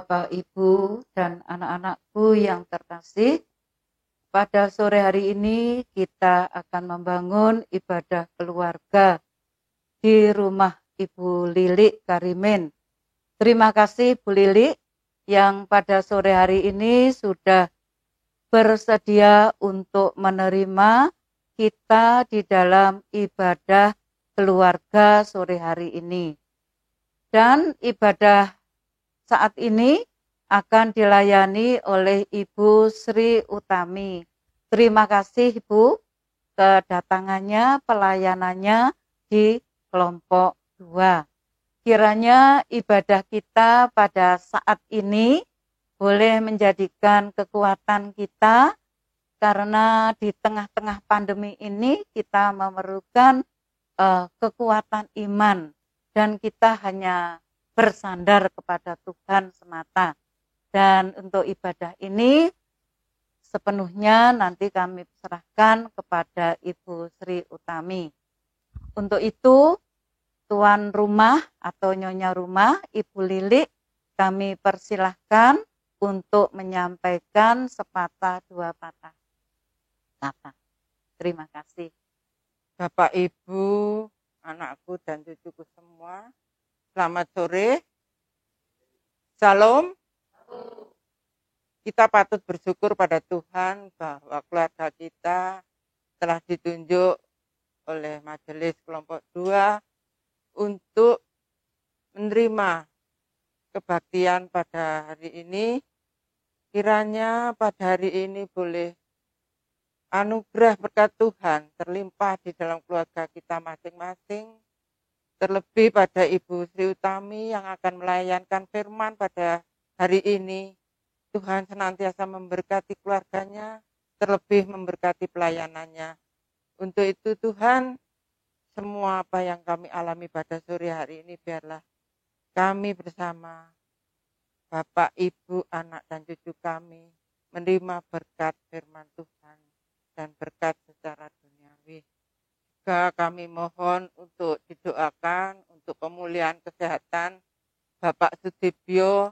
Bapak, Ibu, dan anak-anakku yang terkasih, pada sore hari ini kita akan membangun ibadah keluarga di rumah Ibu Lili Karimin. Terima kasih Bu Lili yang pada sore hari ini sudah bersedia untuk menerima kita di dalam ibadah keluarga sore hari ini. Dan ibadah saat ini akan dilayani oleh Ibu Sri Utami. Terima kasih Ibu kedatangannya, pelayanannya di kelompok 2. Kiranya ibadah kita pada saat ini boleh menjadikan kekuatan kita, karena di tengah-tengah pandemi ini kita memerlukan kekuatan iman, dan kita hanya bersandar kepada Tuhan semata. Dan untuk ibadah ini sepenuhnya nanti kami serahkan kepada Ibu Sri Utami. Untuk itu, tuan rumah atau nyonya rumah, Ibu Lili, kami persilahkan untuk menyampaikan sepatah dua patah kata. Terima kasih. Bapak, Ibu, anakku dan cucuku semua, selamat sore. Salam. Kita patut bersyukur pada Tuhan bahwa keluarga kita telah ditunjuk oleh Majelis Kelompok 2 untuk menerima kebaktian pada hari ini. Kiranya pada hari ini boleh anugerah berkat Tuhan terlimpah di dalam keluarga kita masing-masing. Terlebih pada Ibu Sri Utami yang akan melayankan firman pada hari ini. Tuhan senantiasa memberkati keluarganya, terlebih memberkati pelayanannya. Untuk itu Tuhan, semua apa yang kami alami pada sore hari ini, biarlah kami bersama Bapak, Ibu, anak, dan cucu kami menerima berkat firman Tuhan dan berkat secara duniawi. Juga kami mohon untuk didoakan untuk pemulihan kesehatan Bapak Sudibyo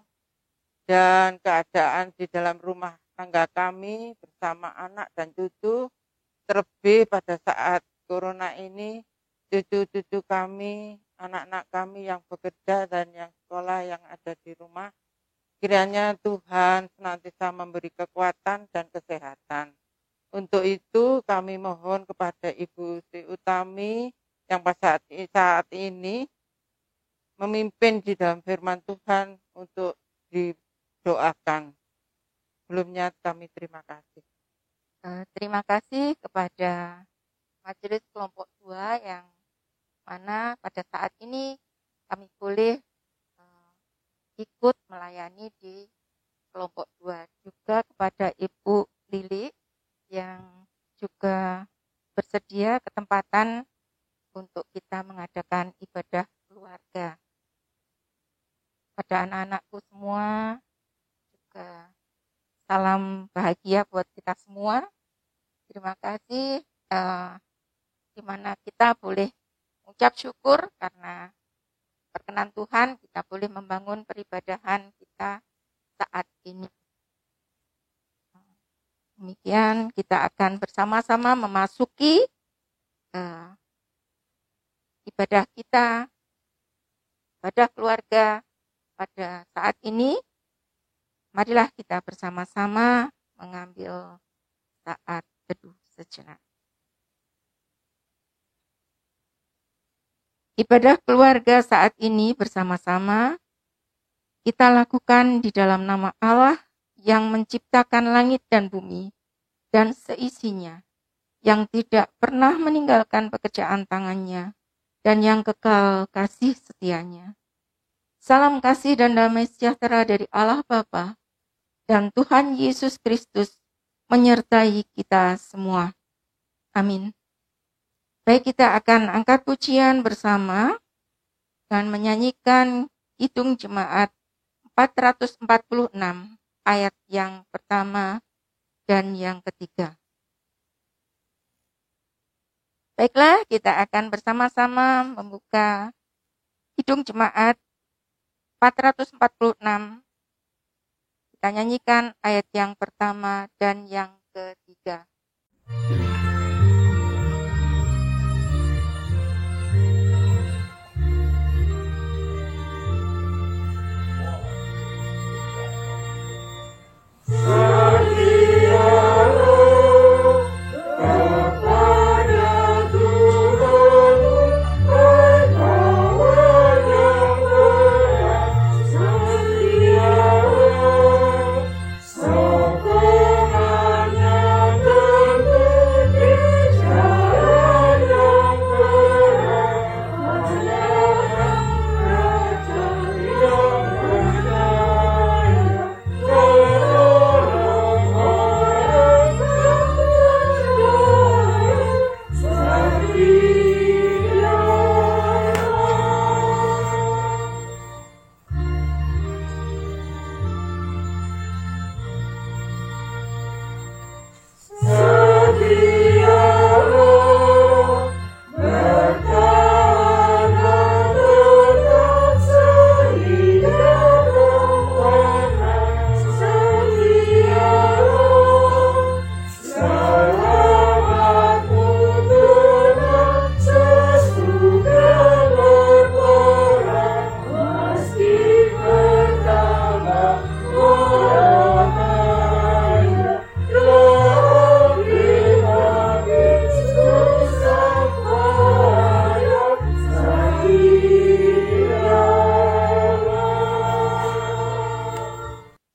dan keadaan di dalam rumah tangga kami bersama anak dan cucu. Terlebih pada saat corona ini, cucu-cucu kami, anak-anak kami yang bekerja dan yang sekolah yang ada di rumah, kiranya Tuhan senantiasa memberi kekuatan dan kesehatan. Untuk itu kami mohon kepada Ibu Sri Utami yang pada saat ini memimpin di dalam firman Tuhan untuk didoakan. Sebelumnya kami terima kasih. Terima kasih kepada Majelis Kelompok 2 yang mana pada saat ini kami boleh ikut melayani di Kelompok 2. Juga kepada Ibu Lili yang juga bersedia ketempatan untuk kita mengadakan ibadah keluarga. Pada anak-anakku semua juga salam bahagia buat kita semua. Terima kasih di mana kita boleh ucap syukur karena perkenan Tuhan kita boleh membangun peribadahan kita saat ini. Demikian kita akan bersama-sama memasuki ibadah kita, ibadah keluarga pada saat ini. Marilah kita bersama-sama mengambil saat teduh sejenak. Ibadah keluarga saat ini bersama-sama kita lakukan di dalam nama Allah yang menciptakan langit dan bumi dan seisinya, yang tidak pernah meninggalkan pekerjaan tangannya dan yang kekal kasih setianya. Salam kasih dan damai sejahtera dari Allah Bapa dan Tuhan Yesus Kristus menyertai kita semua. Amin. Baik, kita akan angkat pujian bersama dan menyanyikan Kidung Jemaat 446 ayat yang pertama dan yang ketiga. Baiklah, kita akan bersama-sama membuka Kidung Jemaat 446 Kita nyanyikan ayat yang pertama dan yang ketiga.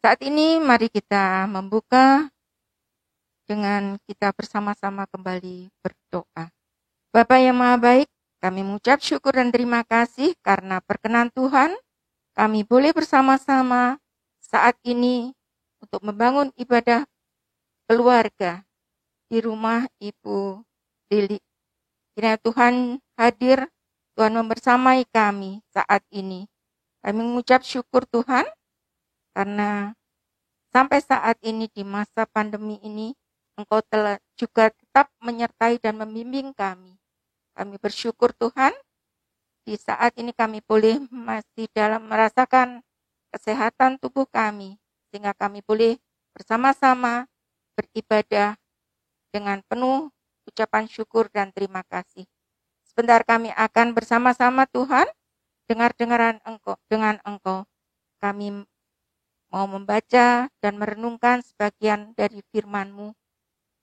Saat ini mari kita membuka dengan kita bersama-sama kembali berdoa. Bapa yang Maha Baik, kami mengucap syukur dan terima kasih karena perkenan Tuhan, kami boleh bersama-sama saat ini untuk membangun ibadah keluarga di rumah Ibu Lili. Kiranya Tuhan hadir, Tuhan membersamai kami saat ini. Kami mengucap syukur Tuhan, karena sampai saat ini di masa pandemi ini, Engkau telah juga tetap menyertai dan membimbing kami. Kami bersyukur Tuhan, di saat ini kami boleh masih dalam merasakan kesehatan tubuh kami, sehingga kami boleh bersama-sama beribadah dengan penuh ucapan syukur dan terima kasih. Sebentar kami akan bersama-sama Tuhan, dengar-dengaran dengan Engkau. Kami mau membaca dan merenungkan sebagian dari firman-Mu.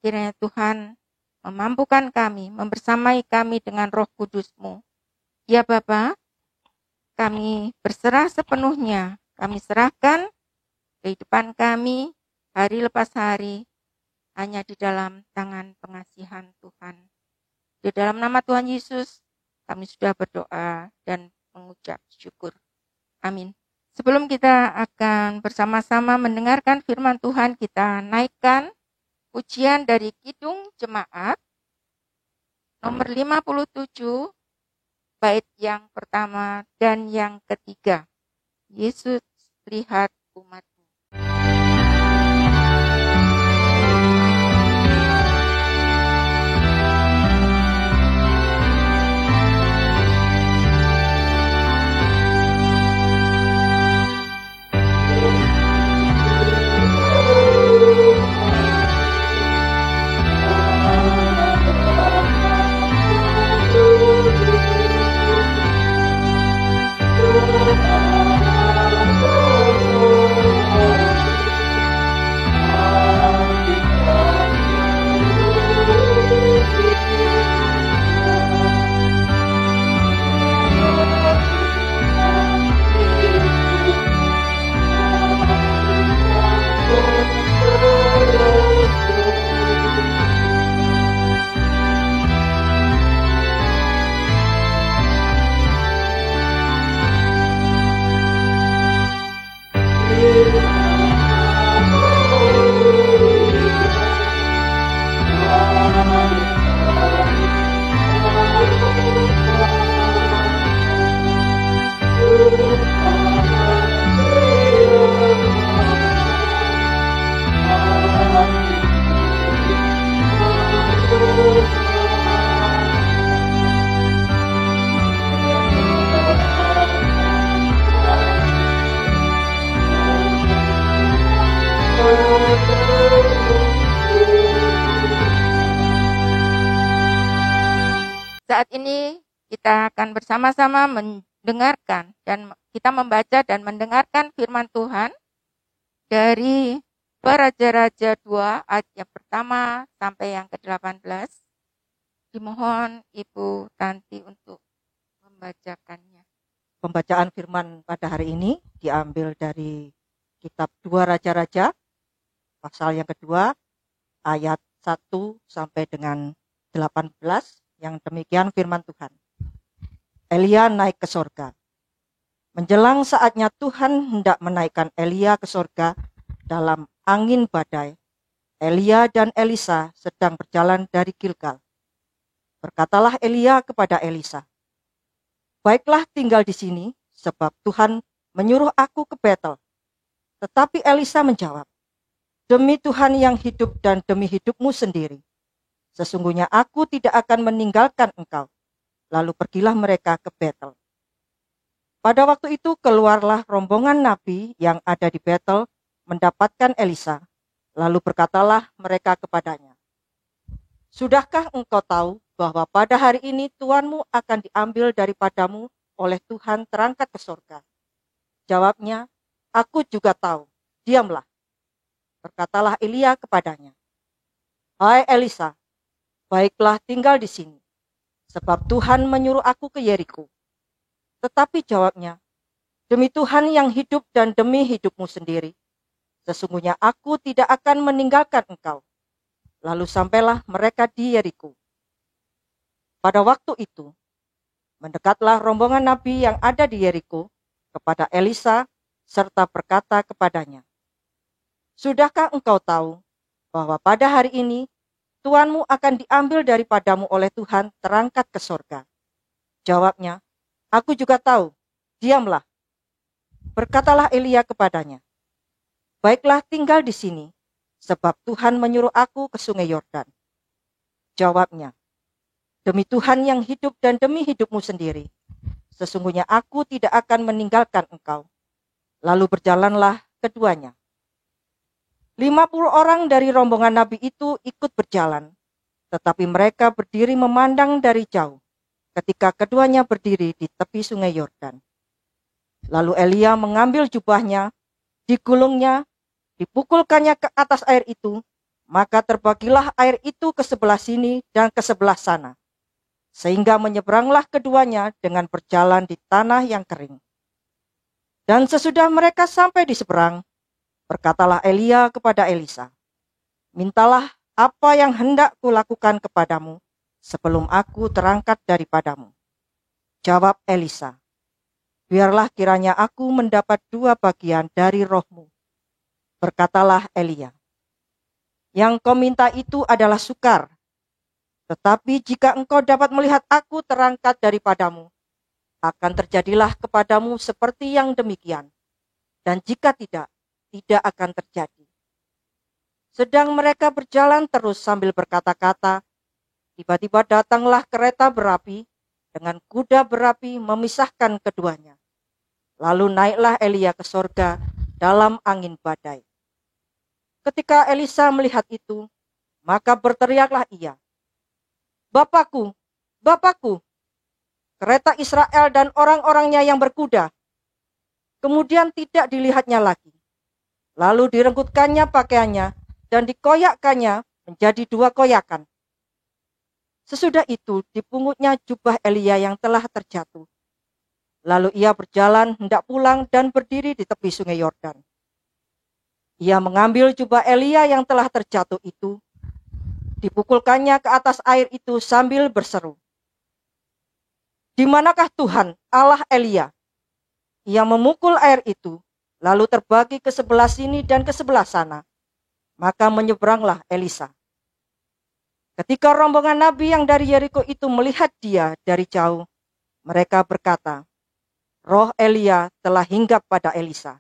Kiranya Tuhan memampukan kami, membersamai kami dengan Roh Kudus-Mu. Ya Bapa, kami berserah sepenuhnya. Kami serahkan kehidupan kami hari lepas hari hanya di dalam tangan pengasihan Tuhan. Di dalam nama Tuhan Yesus, kami sudah berdoa dan mengucap syukur. Amin. Sebelum kita akan bersama-sama mendengarkan firman Tuhan, kita naikkan pujian dari Kidung Jemaat nomor 57, bait yang pertama dan yang ketiga. Yesus lihat umat. Oh, Saat ini kita akan bersama-sama mendengarkan dan kita membaca dan mendengarkan firman Tuhan dari Raja-Raja 2 ayat yang pertama sampai yang ke-18. Dimohon Ibu Tanti untuk membacakannya. Pembacaan firman pada hari ini diambil dari kitab 2 Raja-Raja, pasal yang kedua, ayat 1 sampai dengan 18, yang demikian firman Tuhan. Elia naik ke sorga. Menjelang saatnya Tuhan hendak menaikkan Elia ke sorga dalam angin badai, Elia dan Elisa sedang berjalan dari Gilgal. Berkatalah Elia kepada Elisa, "Baiklah tinggal di sini, sebab Tuhan menyuruh aku ke Betel." Tetapi Elisa menjawab, "Demi Tuhan yang hidup dan demi hidupmu sendiri, sesungguhnya aku tidak akan meninggalkan engkau." Lalu pergilah mereka ke Betel. Pada waktu itu keluarlah rombongan nabi yang ada di Betel mendapatkan Elisa. Lalu berkatalah mereka kepadanya, "Sudahkah engkau tahu bahwa pada hari ini tuanmu akan diambil daripadamu oleh Tuhan terangkat ke sorga?" Jawabnya, "Aku juga tahu, diamlah." Berkatalah Elia kepadanya, "Hai Elisa, baiklah tinggal di sini, sebab Tuhan menyuruh aku ke Yeriko." Tetapi jawabnya, "Demi Tuhan yang hidup dan demi hidupmu sendiri, sesungguhnya aku tidak akan meninggalkan engkau." Lalu sampailah mereka di Yeriko. Pada waktu itu, mendekatlah rombongan nabi yang ada di Yeriko kepada Elisa serta berkata kepadanya, "Sudahkah engkau tahu bahwa pada hari ini tuanmu akan diambil daripadamu oleh Tuhan terangkat ke sorga?" Jawabnya, "Aku juga tahu, diamlah." Berkatalah Elia kepadanya, "Baiklah tinggal di sini, sebab Tuhan menyuruh aku ke sungai Yordan." Jawabnya, "Demi Tuhan yang hidup dan demi hidupmu sendiri, sesungguhnya aku tidak akan meninggalkan engkau." Lalu berjalanlah keduanya. 50 orang dari rombongan nabi itu ikut berjalan, tetapi mereka berdiri memandang dari jauh ketika keduanya berdiri di tepi sungai Yordan. Lalu Elia mengambil jubahnya, digulungnya, dipukulkannya ke atas air itu, maka terbagilah air itu ke sebelah sini dan ke sebelah sana, sehingga menyeberanglah keduanya dengan berjalan di tanah yang kering. Dan sesudah mereka sampai di seberang, berkatalah Elia kepada Elisa, "Mintalah apa yang hendak kulakukan kepadamu sebelum aku terangkat daripadamu." Jawab Elisa, "Biarlah kiranya aku mendapat 2 bagian dari rohmu." Berkatalah Elia, "Yang kau minta itu adalah sukar. Tetapi jika engkau dapat melihat aku terangkat daripadamu, akan terjadilah kepadamu seperti yang demikian. Dan jika tidak, tidak akan terjadi." Sedang mereka berjalan terus sambil berkata-kata, tiba-tiba datanglah kereta berapi dengan kuda berapi memisahkan keduanya. Lalu naiklah Elia ke sorga dalam angin badai. Ketika Elisa melihat itu, maka berteriaklah ia, "Bapakku, Bapakku, kereta Israel dan orang-orangnya yang berkuda." Kemudian tidak dilihatnya lagi. Lalu direnggutkannya pakaiannya dan dikoyakkannya menjadi 2 koyakan. Sesudah itu dipungutnya jubah Elia yang telah terjatuh. Lalu ia berjalan hendak pulang dan berdiri di tepi sungai Yordan. Ia mengambil jubah Elia yang telah terjatuh itu, dipukulkannya ke atas air itu sambil berseru, "Di manakah Tuhan Allah Elia?" Ia memukul air itu, lalu terbagi ke sebelah sini dan ke sebelah sana. Maka menyeberanglah Elisa. Ketika rombongan nabi yang dari Yeriko itu melihat dia dari jauh, mereka berkata, "Roh Elia telah hinggap pada Elisa."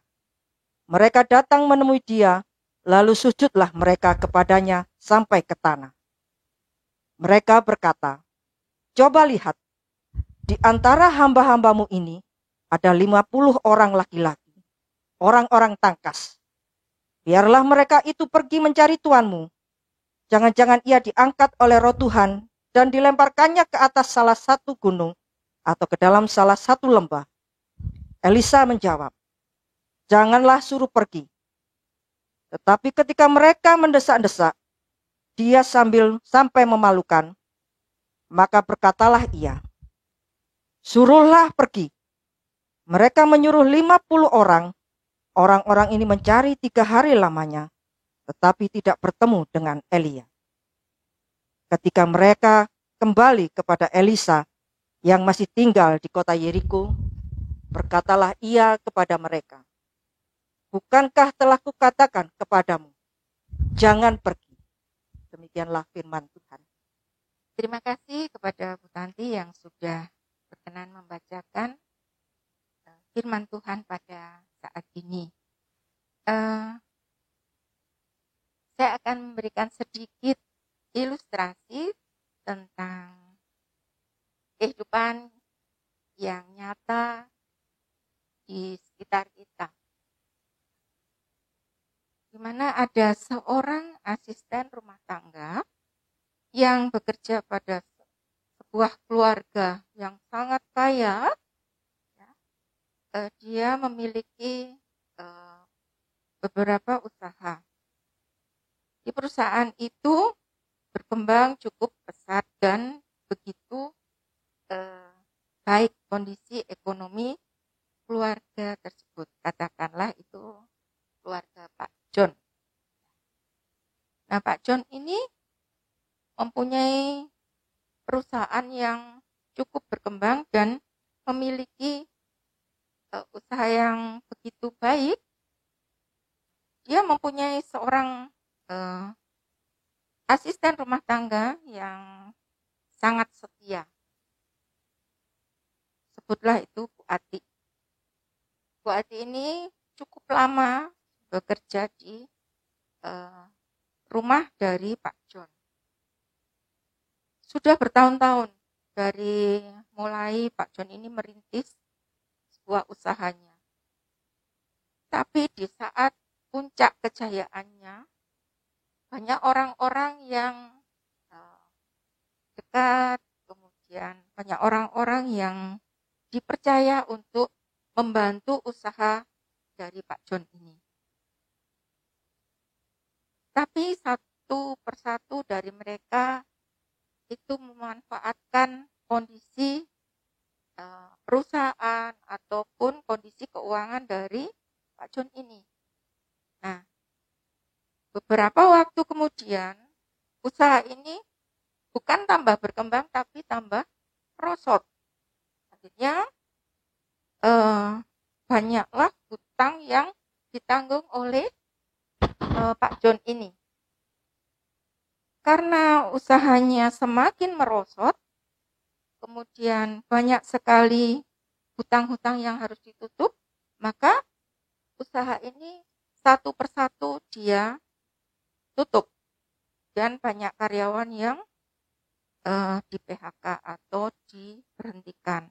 Mereka datang menemui dia, lalu sujudlah mereka kepadanya sampai ke tanah. Mereka berkata, "Coba lihat, di antara hamba-hambamu ini ada 50 orang laki-laki, orang-orang tangkas. Biarlah mereka itu pergi mencari tuanmu. Jangan-jangan ia diangkat oleh roh Tuhan dan dilemparkannya ke atas salah satu gunung atau ke dalam salah satu lembah. Elisa menjawab, janganlah suruh pergi. Tetapi ketika mereka mendesak-desak, dia sampai memalukan, maka berkatalah ia, suruhlah pergi. Mereka menyuruh 50 orang. Orang-orang ini mencari 3 hari lamanya, tetapi tidak bertemu dengan Elia. Ketika mereka kembali kepada Elisa yang masih tinggal di kota Yeriko, berkatalah ia kepada mereka, bukankah telah kukatakan kepadamu, jangan pergi. Demikianlah firman Tuhan. Terima kasih kepada Bu Tanti yang sudah berkenan membacakan firman Tuhan pada saat ini. Saya akan memberikan sedikit ilustrasi tentang kehidupan yang nyata di sekitar kita. Di mana ada seorang asisten rumah tangga yang bekerja pada sebuah keluarga yang sangat kaya. Dia memiliki beberapa usaha. Di perusahaan itu berkembang cukup pesat dan begitu baik kondisi ekonomi keluarga tersebut. Katakanlah itu keluarga Pak John. Nah, Pak John ini mempunyai perusahaan yang cukup berkembang dan memiliki usaha yang begitu baik. Dia mempunyai seorang asisten rumah tangga yang sangat setia. Sebutlah itu Bu Ati. Bu Ati ini cukup lama bekerja di rumah dari Pak John. Sudah bertahun-tahun dari mulai Pak John ini merintis sebuah usahanya. Tapi di saat puncak kejayaannya, banyak orang-orang yang dekat, kemudian banyak orang-orang yang dipercaya untuk membantu usaha dari Pak John ini. Tapi satu persatu dari mereka itu memanfaatkan kondisi perusahaan ataupun kondisi keuangan dari Pak John ini. Nah, beberapa waktu kemudian usaha ini bukan tambah berkembang tapi tambah merosot. Akhirnya banyaklah hutang yang ditanggung oleh Pak John ini. Karena usahanya semakin merosot, kemudian banyak sekali hutang-hutang yang harus ditutup, maka usaha ini satu persatu dia tutup. Dan banyak karyawan yang di PHK atau diberhentikan.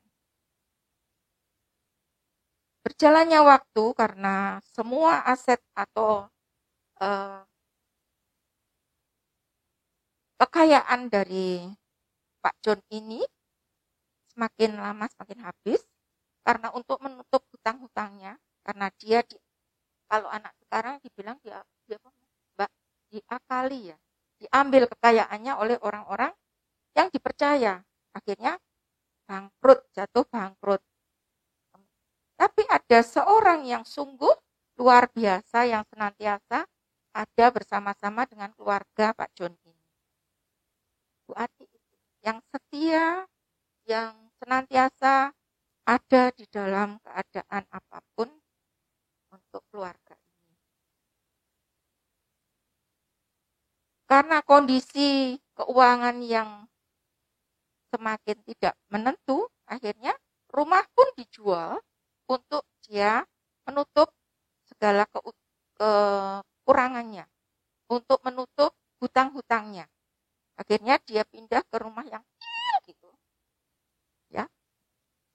Berjalannya waktu karena semua aset atau kekayaan dari Pak John ini semakin lama semakin habis karena untuk menutup hutang-hutangnya, karena dia kalau anak sekarang dibilang dia diakali ya, diambil kekayaannya oleh orang-orang yang dipercaya, akhirnya bangkrut, jatuh bangkrut. Tapi ada seorang yang sungguh luar biasa yang senantiasa ada bersama-sama dengan keluarga Pak John ini. Bu Ati yang setia, yang senantiasa ada di dalam keadaan apapun untuk keluarga ini. Karena kondisi keuangan yang semakin tidak menentu, akhirnya rumah pun dijual untuk dia menutup segala kekurangannya, untuk menutup hutang-hutangnya. Akhirnya dia pindah ke rumah yang kecil gitu. Ya.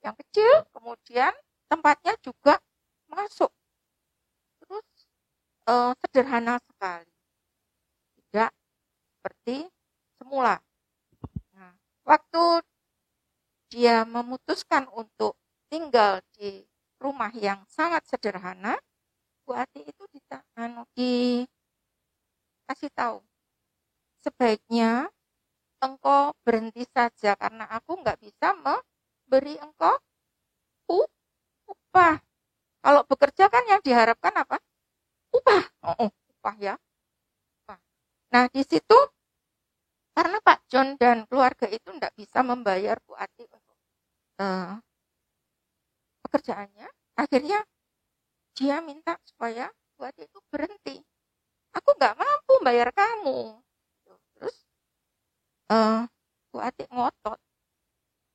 Yang kecil, kemudian tempatnya juga masuk. Terus sederhana sekali, tidak seperti semula. Nah, waktu dia memutuskan untuk tinggal di rumah yang sangat sederhana, Bu Ati itu dikasih tahu, sebaiknya engkau berhenti saja karena aku nggak bisa memberi engkau upah. Kalau bekerja kan yang diharapkan apa? Upah. Upah ya. Upah. Nah, di situ karena Pak John dan keluarga itu tidak bisa membayar Bu Ati untuk pekerjaannya, akhirnya dia minta supaya Bu Ati itu berhenti. Aku nggak mampu bayar kamu. Terus Bu Ati ngotot.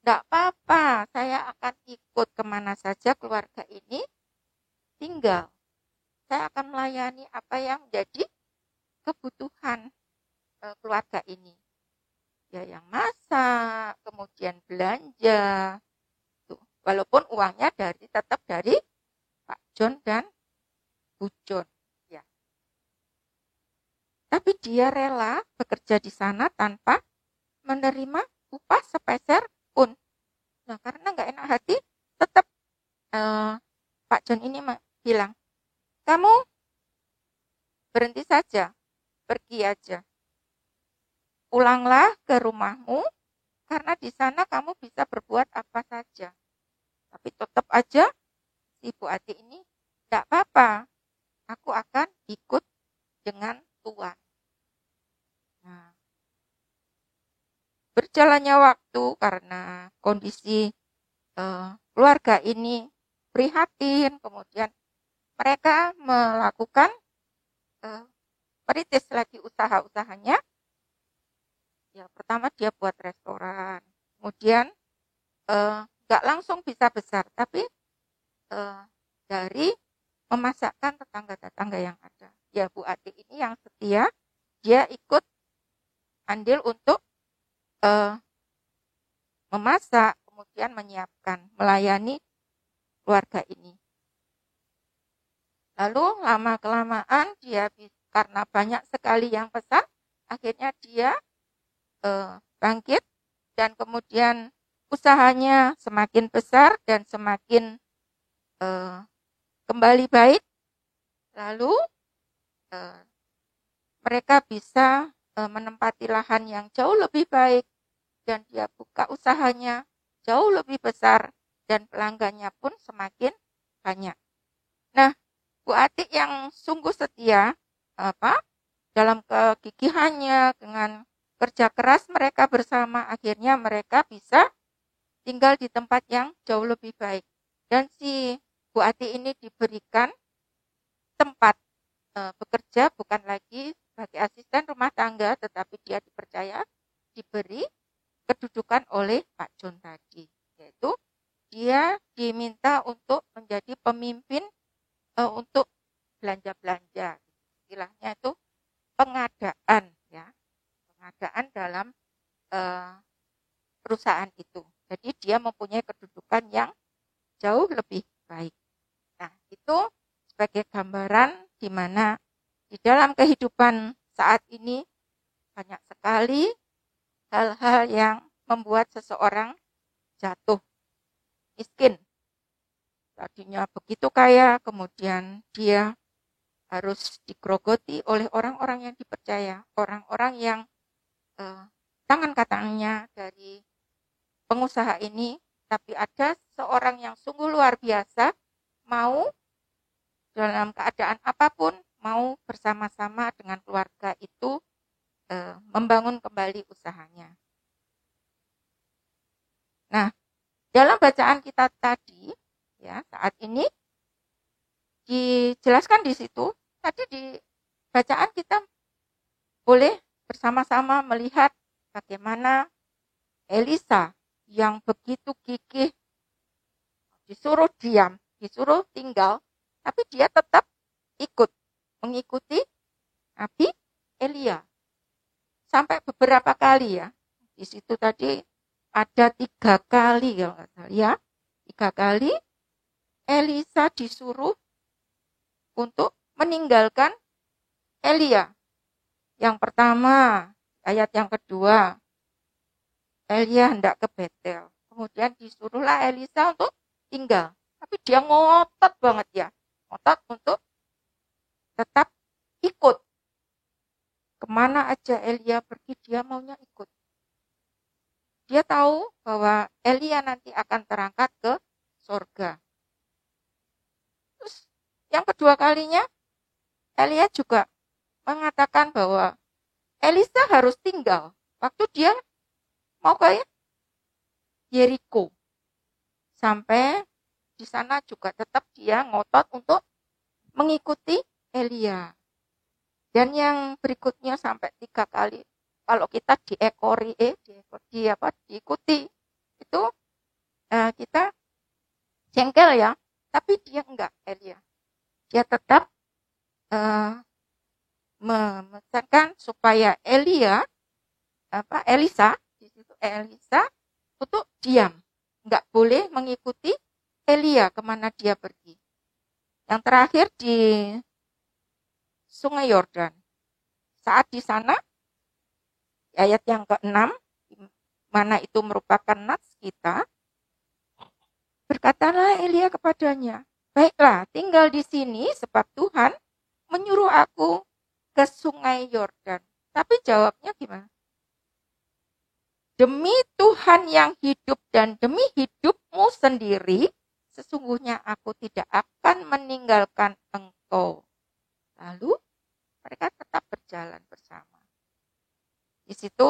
Nggak apa-apa, saya akan ikut kemana saja keluarga ini tinggal. Saya akan melayani apa yang menjadi kebutuhan keluarga ini. Ya yang masak, kemudian belanja. Tuh. Walaupun uangnya tetap dari Pak John dan Bu John. Ya. Tapi dia rela bekerja di sana tanpa menerima upah sepeser pun. Nah, karena nggak enak hati, tetap Pak John ini bilang, kamu berhenti saja, pergi aja. Pulanglah ke rumahmu, karena di sana kamu bisa berbuat apa saja. Tapi tetap aja, si Bu Ati ini, tidak apa-apa, aku akan ikut dengan Tuhan. Nah, berjalannya waktu karena kondisi keluarga ini prihatin, kemudian mereka melakukan merintis lagi usaha-usahanya. Ya, pertama dia buat restoran, kemudian nggak langsung bisa besar, tapi dari memasakkan tetangga-tetangga yang ada. Ya, Bu Ati ini yang setia, dia ikut andil untuk memasak, kemudian menyiapkan, melayani keluarga ini. Lalu lama-kelamaan dia karena banyak sekali yang pesan, akhirnya dia bangkit dan kemudian usahanya semakin besar dan semakin kembali baik. Lalu mereka bisa menempati lahan yang jauh lebih baik dan dia buka usahanya jauh lebih besar dan pelanggannya pun semakin banyak. Nah, Bu Ati yang sungguh setia dalam kegigihannya dengan kerja keras mereka bersama, akhirnya mereka bisa tinggal di tempat yang jauh lebih baik. Dan si Bu Ati ini diberikan tempat bekerja bukan lagi sebagai asisten rumah tangga, tetapi dia dipercaya diberi kedudukan oleh Pak John tadi, yaitu dia diminta untuk menjadi pemimpin untuk belanja-belanja, istilahnya itu pengadaan, ya, pengadaan dalam perusahaan itu. Jadi dia mempunyai kedudukan yang jauh lebih baik. Nah, itu sebagai gambaran di mana di dalam kehidupan saat ini banyak sekali hal-hal yang membuat seseorang jatuh miskin. Tadinya begitu kaya, kemudian dia harus digerogoti oleh orang-orang yang dipercaya, orang-orang yang tangan katanya dari pengusaha ini, tapi ada seorang yang sungguh luar biasa, mau dalam keadaan apapun, mau bersama-sama dengan keluarga itu membangun kembali usahanya. Nah, dalam bacaan kita tadi, ya saat ini dijelaskan di situ, tadi di bacaan kita boleh bersama-sama melihat bagaimana Elisa yang begitu gigih, disuruh diam, disuruh tinggal, tapi dia tetap mengikuti Nabi Elia. Sampai beberapa kali ya, di situ tadi ada 3 kali kalau nggak salah ya, 3 kali Elisa disuruh untuk meninggalkan Elia. Yang pertama, ayat yang kedua, Elia hendak ke Betel. Kemudian disuruhlah Elisa untuk tinggal. Tapi dia ngotot banget ya. Ngotot untuk tetap ikut. Kemana aja Elia pergi, dia maunya ikut. Dia tahu bahwa Elia nanti akan terangkat ke surga. Terus yang kedua kalinya, Elia juga mengatakan bahwa Elisa harus tinggal waktu dia mau ke Yeriko. Sampai di sana juga tetap dia ngotot untuk mengikuti Elia. Dan yang berikutnya sampai 3 kali, kalau kita diikuti, itu kita jengkel ya. Tapi dia enggak, Elia. Dia tetap memesankan supaya Elisa untuk diam, nggak boleh mengikuti Elia kemana dia pergi. Yang terakhir di Sungai Yordan, saat di sana ayat yang ke-6, mana itu merupakan nats kita, berkatalah Elia kepadanya, baiklah tinggal di sini sebab Tuhan menyuruh aku ke Sungai Yordan. Tapi jawabnya gimana? Demi Tuhan yang hidup dan demi hidupmu sendiri, sesungguhnya aku tidak akan meninggalkan engkau. Lalu mereka tetap berjalan bersama. Di situ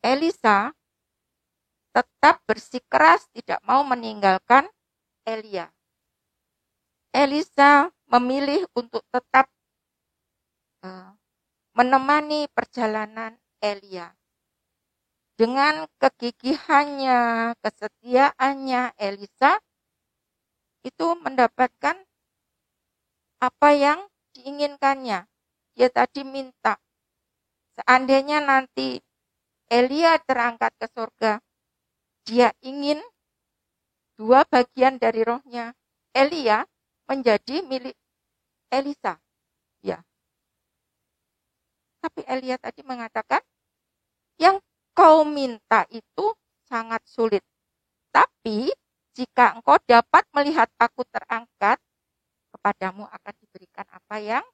Elisa tetap bersikeras tidak mau meninggalkan Elia. Elisa memilih untuk tetap menemani perjalanan Elia. Dengan kegigihannya, kesetiaannya, Elisa itu mendapatkan apa yang diinginkannya. Dia tadi minta, seandainya nanti Elia terangkat ke surga, dia ingin 2 bagian dari rohnya Elia menjadi milik Elisa. Ya. Tapi Elia tadi mengatakan, yang kau minta itu sangat sulit. Tapi jika engkau dapat melihat aku terangkat, kepadamu akan diberikan apa yang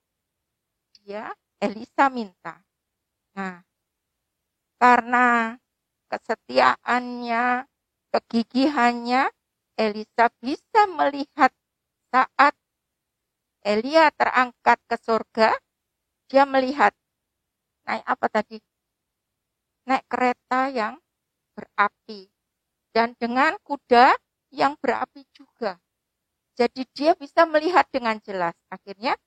Elisa minta. Nah, karena kesetiaannya, kegigihannya, Elisa bisa melihat saat Elia terangkat ke surga, dia melihat naik apa tadi? Naik kereta yang berapi dan dengan kuda yang berapi juga. Jadi dia bisa melihat dengan jelas. Akhirnya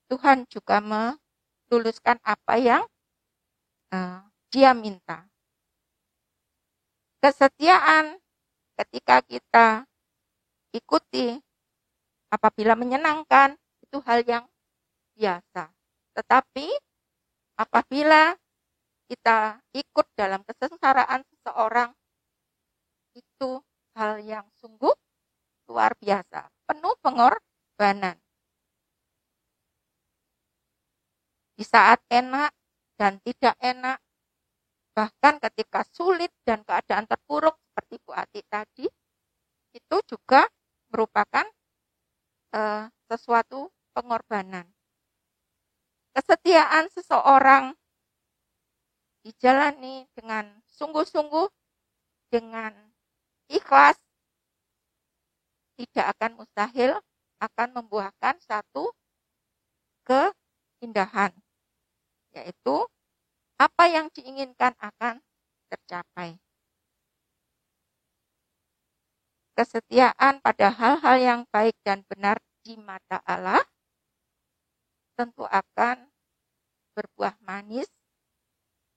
Tuhan juga meluluskan apa yang dia minta. Kesetiaan ketika kita ikuti apabila menyenangkan itu hal yang biasa. Tetapi apabila kita ikut dalam kesengsaraan seseorang, itu hal yang sungguh luar biasa, penuh pengorbanan. Di saat enak dan tidak enak, bahkan ketika sulit dan keadaan terpuruk seperti Bu Ati tadi, itu juga merupakan sesuatu pengorbanan. Kesetiaan seseorang dijalani dengan sungguh-sungguh, dengan ikhlas, tidak akan mustahil akan membuahkan satu keindahan, yaitu apa yang diinginkan akan tercapai. Kesetiaan pada hal-hal yang baik dan benar di mata Allah tentu akan berbuah manis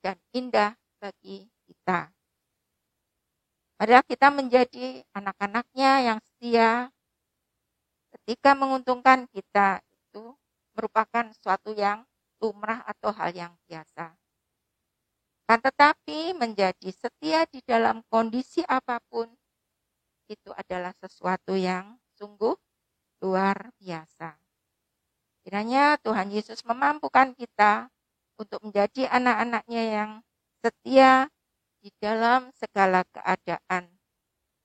dan indah bagi kita. Marilah kita menjadi anak-anaknya yang setia. Ketika menguntungkan kita, itu merupakan sesuatu yang lumrah atau hal yang biasa. Kan tetapi menjadi setia di dalam kondisi apapun, itu adalah sesuatu yang sungguh luar biasa. Kiranya Tuhan Yesus memampukan kita untuk menjadi anak-anak-Nya yang setia di dalam segala keadaan.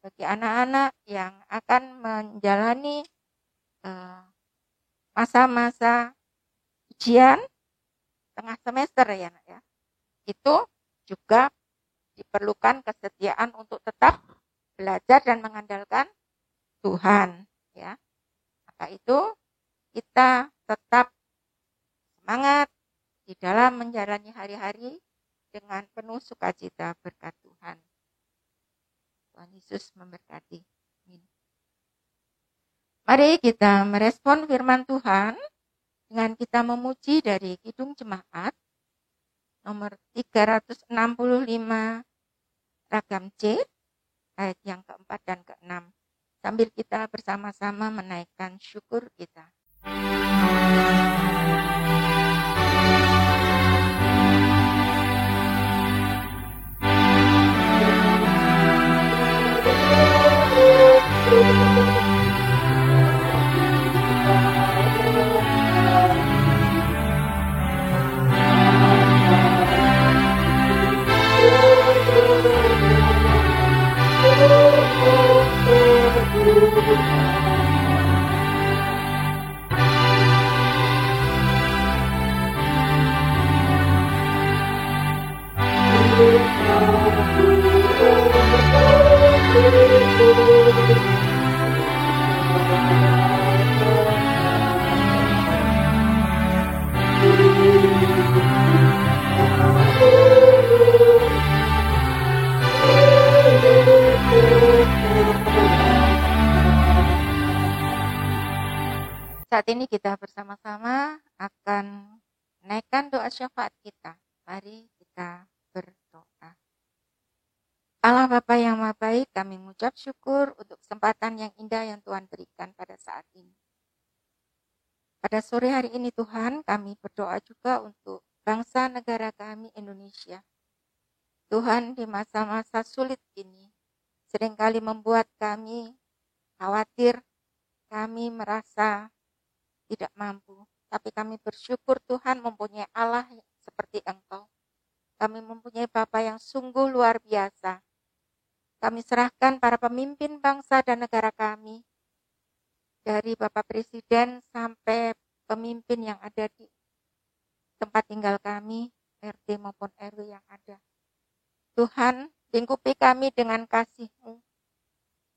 Bagi anak-anak yang akan menjalani masa-masa ujian tengah semester ya Nak ya, itu juga diperlukan kesetiaan untuk tetap belajar dan mengandalkan Tuhan ya. Maka itu kita tetap semangat di dalam menjalani hari-hari dengan penuh sukacita berkat Tuhan. Tuhan Yesus memberkati. Amin. Mari kita merespon firman Tuhan dengan kita memuji dari Kidung Jemaat nomor 365 ragam C ayat yang keempat dan keenam. Sambil kita bersama-sama menaikkan syukur kita. Saat ini kita bersama-sama akan menaikkan doa syafaat kita. Mari kita berdoa. Allah Bapa yang Maha Baik, kami mengucap syukur untuk kesempatan yang indah yang Tuhan berikan pada saat ini. Pada sore hari ini Tuhan, kami berdoa juga untuk bangsa negara kami Indonesia. Tuhan, di masa-masa sulit ini seringkali membuat kami khawatir, kami merasa tidak mampu. Tapi kami bersyukur Tuhan mempunyai Allah seperti Engkau. Kami mempunyai Bapa yang sungguh luar biasa. Kami serahkan para pemimpin bangsa dan negara kami, dari Bapak Presiden sampai pemimpin yang ada di tempat tinggal kami, RT maupun RW yang ada. Tuhan, lingkupi kami dengan kasih-Mu.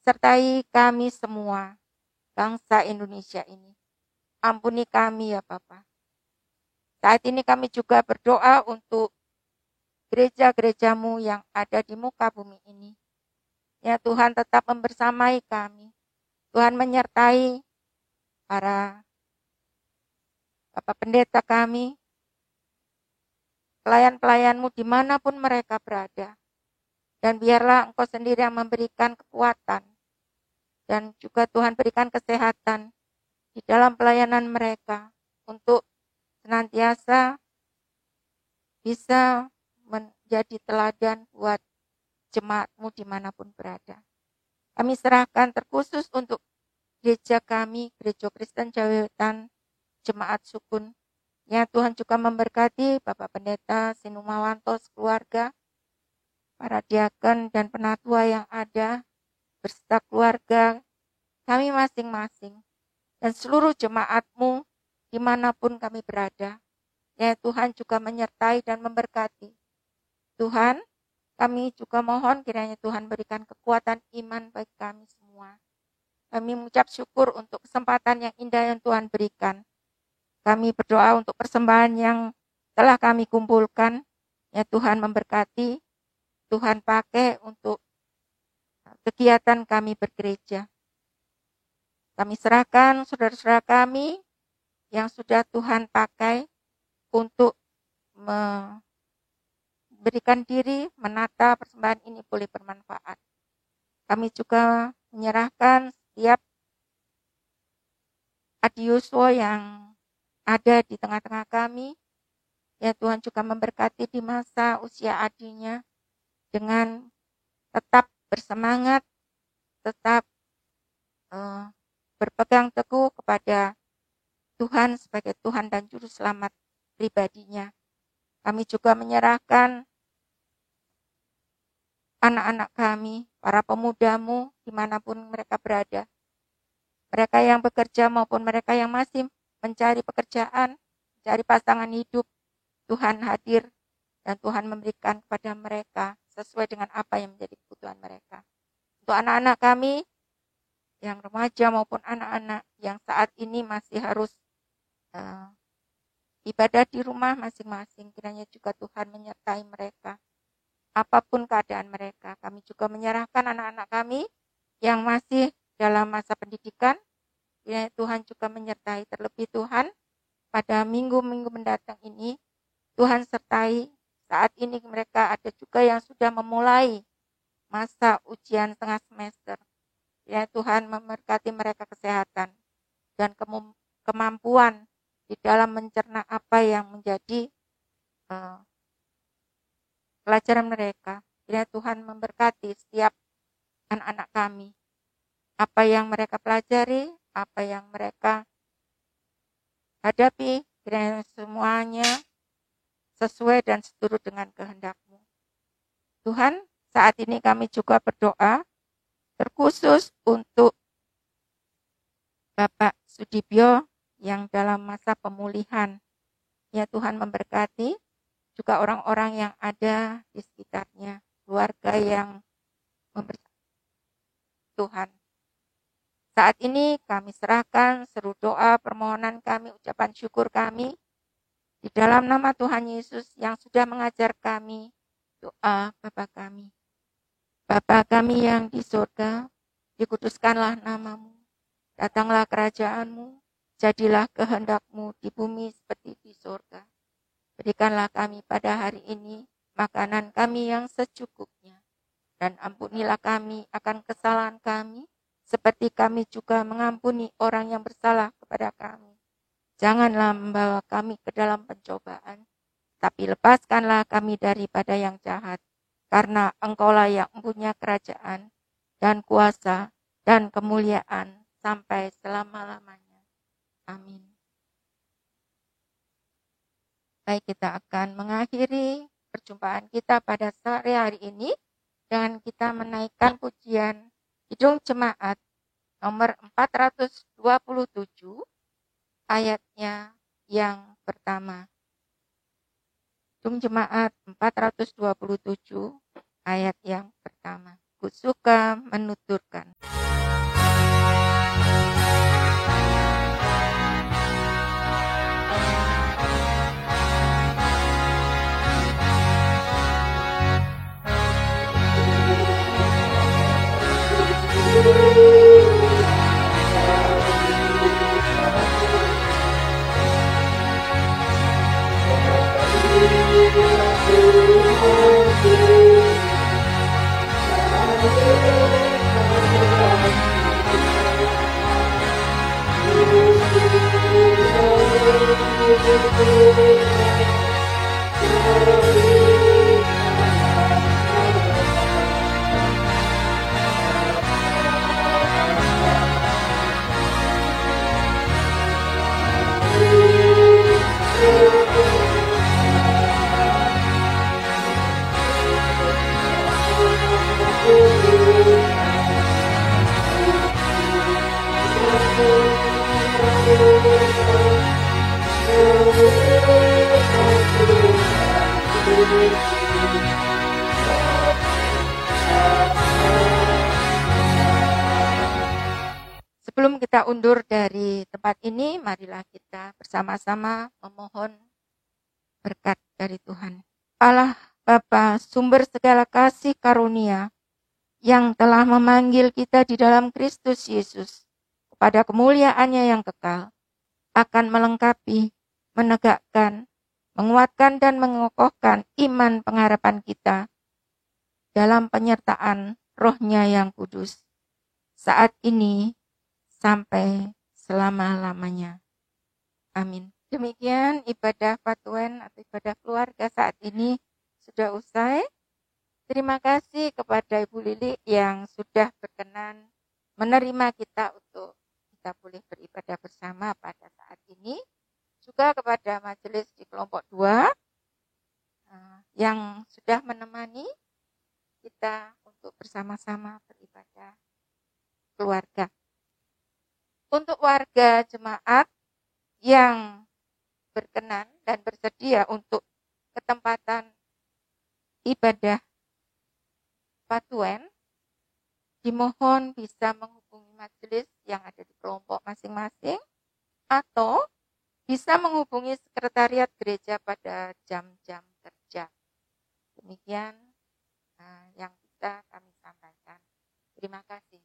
Sertai kami semua, bangsa Indonesia ini. Ampuni kami ya Bapa. Saat ini kami juga berdoa untuk gereja-gereja-Mu yang ada di muka bumi ini. Ya Tuhan, tetap membersamai kami. Tuhan menyertai para Bapak Pendeta kami, pelayan-pelayan-Mu dimanapun mereka berada. Dan biarlah Engkau sendiri yang memberikan kekuatan. Dan juga Tuhan berikan kesehatan di dalam pelayanan mereka untuk senantiasa bisa menjadi teladan buat jemaat-Mu dimanapun berada. Kami serahkan terkhusus untuk gereja kami, Gereja Kristen Jawa Wetan, Jemaat Sukun. Ya Tuhan juga memberkati Bapak Pendeta Sinumawanto keluarga, para diaken dan penatua yang ada, beserta keluarga kami masing-masing. Dan seluruh jemaat-Mu dimanapun kami berada. Ya Tuhan juga menyertai dan memberkati. Tuhan, kami juga mohon kiranya Tuhan berikan kekuatan iman bagi kami semua. Kami mengucap syukur untuk kesempatan yang indah yang Tuhan berikan. Kami berdoa untuk persembahan yang telah kami kumpulkan. Ya Tuhan memberkati, Tuhan pakai untuk kegiatan kami bergereja. Kami serahkan saudara-saudara kami yang sudah Tuhan pakai untuk memberikan diri, menata persembahan ini boleh bermanfaat. Kami juga menyerahkan setiap Adiuswo yang ada di tengah-tengah kami. Ya Tuhan juga memberkati di masa usia adinya dengan tetap bersemangat, tetap berpegang teguh kepada Tuhan sebagai Tuhan dan Juru Selamat pribadinya. Kami juga menyerahkan anak-anak kami, para pemudamu, dimanapun mereka berada. Mereka yang bekerja maupun mereka yang masih mencari pekerjaan, mencari pasangan hidup, Tuhan hadir dan Tuhan memberikan kepada mereka sesuai dengan apa yang menjadi kebutuhan mereka. Untuk anak-anak kami, yang remaja maupun anak-anak yang saat ini masih harus ibadah di rumah masing-masing, kiranya juga Tuhan menyertai mereka. Apapun keadaan mereka, kami juga menyerahkan anak-anak kami yang masih dalam masa pendidikan, kiranya Tuhan juga menyertai. Terlebih Tuhan, pada minggu-minggu mendatang ini, Tuhan sertai. Saat ini mereka ada juga yang sudah memulai masa ujian setengah semester. Ya Tuhan memberkati mereka kesehatan dan kemampuan di dalam mencerna apa yang menjadi pelajaran mereka. Ya Tuhan memberkati setiap anak-anak kami. Apa yang mereka pelajari, apa yang mereka hadapi, kiranya semuanya sesuai dan seturut dengan kehendak-Mu. Tuhan, saat ini kami juga berdoa terkhusus untuk Bapak Sudibyo yang dalam masa pemulihan. Ya Tuhan memberkati juga orang-orang yang ada di sekitarnya, keluarga yang memberkati Tuhan. Saat ini kami serahkan seru doa, permohonan kami, ucapan syukur kami di dalam nama Tuhan Yesus yang sudah mengajar kami doa Bapa kami. Bapa kami yang di surga, dikuduskanlah nama-Mu, datanglah kerajaan-Mu, jadilah kehendak-Mu di bumi seperti di surga. Berikanlah kami pada hari ini makanan kami yang secukupnya, dan ampunilah kami akan kesalahan kami, seperti kami juga mengampuni orang yang bersalah kepada kami. Janganlah membawa kami ke dalam pencobaan, tapi lepaskanlah kami daripada yang jahat, karena Engkaulah yang mempunyai kerajaan dan kuasa dan kemuliaan sampai selama-lamanya. Amin. Baik, kita akan mengakhiri perjumpaan kita pada sore hari ini dengan kita menaikkan pujian Kidung Jemaat nomor 427 ayatnya yang pertama. Kidung Jemaat 427 ayat yang pertama. Ku suka menuturkan. Sebelum kita undur dari tempat ini, marilah kita bersama-sama memohon berkat dari Tuhan. Allah Bapa, sumber segala kasih karunia, yang telah memanggil kita di dalam Kristus Yesus kepada kemuliaannya yang kekal, akan melengkapi, menegakkan, menguatkan dan mengokohkan iman pengharapan kita dalam penyertaan Roh-Nya yang kudus, saat ini sampai selama-lamanya. Amin. Demikian ibadah Fatuen atau ibadah keluarga saat ini sudah usai. Terima kasih kepada Ibu Lili yang sudah berkenan menerima kita untuk kita boleh beribadah bersama pada saat ini. Juga kepada majelis di kelompok 2 yang sudah menemani kita untuk bersama-sama beribadah keluarga. Untuk warga jemaat yang berkenan dan bersedia untuk ketempatan ibadah Patuen, dimohon bisa menghubungi majelis yang ada di kelompok masing-masing atau bisa menghubungi sekretariat gereja pada jam-jam kerja. Demikian yang bisa kami sampaikan. Terima kasih.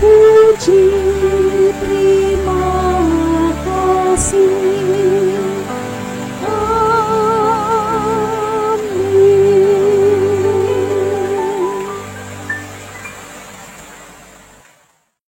Puji